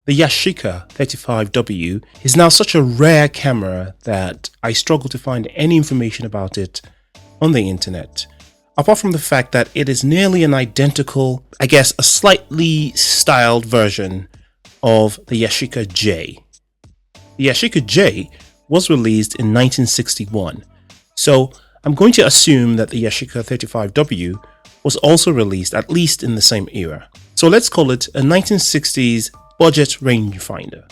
The Yashica 35W is now such a rare camera that I struggle to find any information about it on the internet, apart from the fact that it is nearly an identical, I guess a slightly styled version of the Yashica J. The Yashica J was released in 1961, so I'm going to assume that the Yashica 35W was also released at least in the same era. So let's call it a 1960s budget rangefinder.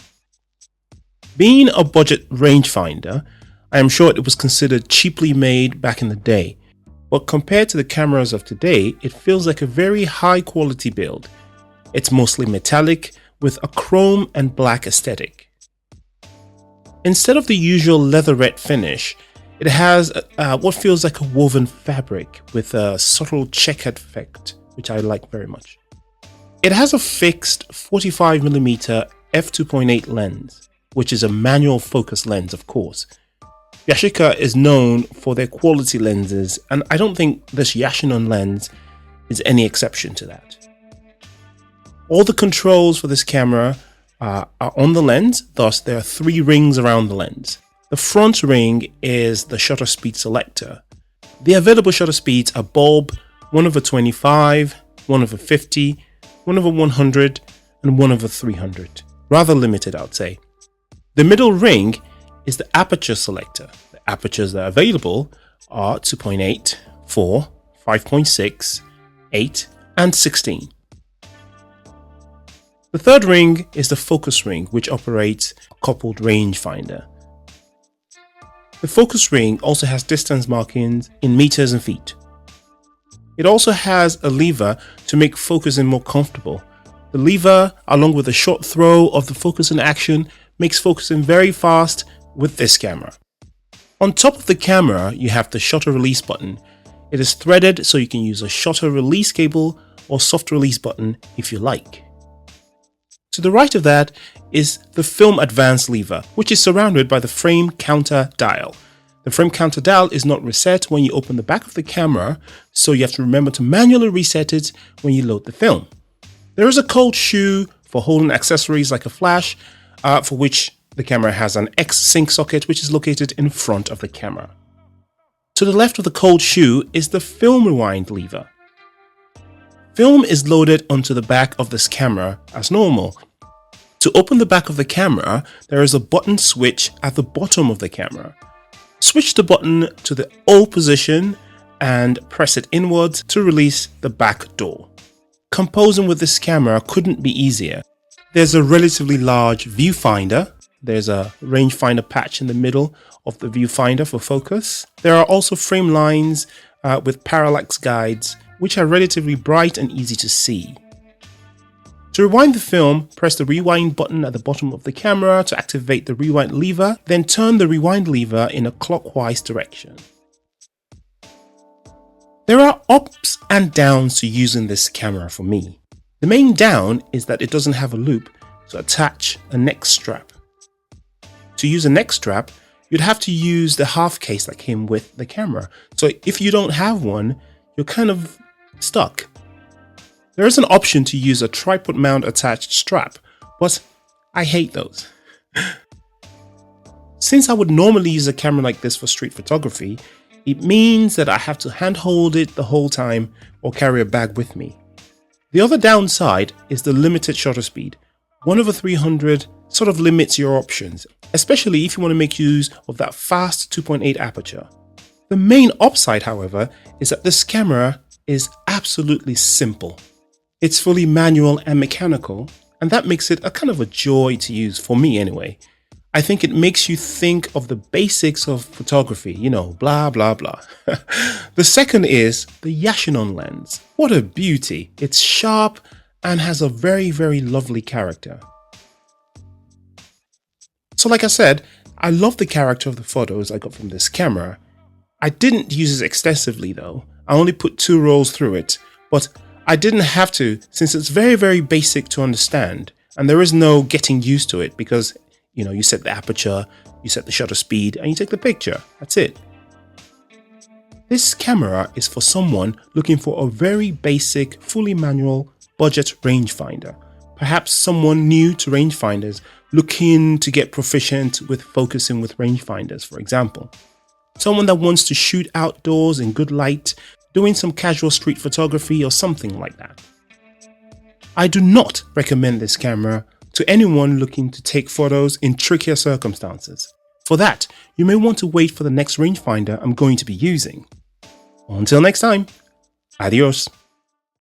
Being a budget rangefinder, I am sure it was considered cheaply made back in the day, but compared to the cameras of today, it feels like a very high quality build. It's mostly metallic with a chrome and black aesthetic. Instead of the usual leatherette finish, it has what feels like a woven fabric with a subtle checkered effect, which I like very much. It has a fixed 45mm f2.8 lens, which is a manual focus lens, of course. Yashica is known for their quality lenses, and I don't think this Yashinon lens is any exception to that. All the controls for this camera are on the lens, thus there are 3 rings around the lens. The front ring is the shutter speed selector. The available shutter speeds are bulb, 1/25, 1/50, 1/100, and 1/300. Rather limited, I would say. The middle ring is the aperture selector. The apertures that are available are 2.8, 4, 5.6, 8, and 16. The third ring is the focus ring, which operates a coupled rangefinder. The focus ring also has distance markings in meters and feet. It also has a lever to make focusing more comfortable. The lever, along with a short throw of the focusing action, makes focusing very fast with this camera. On top of the camera, you have the shutter release button. It is threaded, so you can use a shutter release cable or soft release button if you like. To the right of that is the film advance lever, which is surrounded by the frame counter dial. The frame counter dial is not reset when you open the back of the camera, so you have to remember to manually reset it when you load the film. There is a cold shoe for holding accessories like a flash, for which the camera has an X-Sync socket, which is located in front of the camera. To the left of the cold shoe is the film rewind lever. Film is loaded onto the back of this camera as normal. To open the back of the camera, there is a button switch at the bottom of the camera. Switch the button to the O position and press it inwards to release the back door. Composing with this camera couldn't be easier. There's a relatively large viewfinder. There's a rangefinder patch in the middle of the viewfinder for focus. There are also frame lines with parallax guides, which are relatively bright and easy to see. To rewind the film, press the rewind button at the bottom of the camera to activate the rewind lever, then turn the rewind lever in a clockwise direction. There are ups and downs to using this camera for me. The main down is that it doesn't have a loop to attach a neck strap. To use a neck strap, you'd have to use the half case that came with the camera. So if you don't have one, you're kind of stuck. There is an option to use a tripod mount attached strap, but I hate those. Since I would normally use a camera like this for street photography, it means that I have to handhold it the whole time or carry a bag with me. The other downside is the limited shutter speed. 1/300 sort of limits your options, especially if you want to make use of that fast 2.8 aperture. The main upside, however, is that this camera is absolutely simple. It's fully manual and mechanical, and that makes it a kind of a joy to use, for me anyway. I think it makes you think of the basics of photography, blah blah blah. The second is the Yashinon lens. What a beauty! It's sharp and has a very, very lovely character. So like I said, I love the character of the photos I got from this camera. I didn't use it extensively though. I only put 2 rolls through it, but I didn't have to, since it's very, very basic to understand, and there is no getting used to it because, you set the aperture, you set the shutter speed, and you take the picture. That's it. This camera is for someone looking for a very basic, fully manual budget rangefinder. Perhaps someone new to rangefinders looking to get proficient with focusing with rangefinders, for example. Someone that wants to shoot outdoors in good light, doing some casual street photography or something like that. I do not recommend this camera to anyone looking to take photos in trickier circumstances. For that, you may want to wait for the next rangefinder I'm going to be using. Until next time, adios.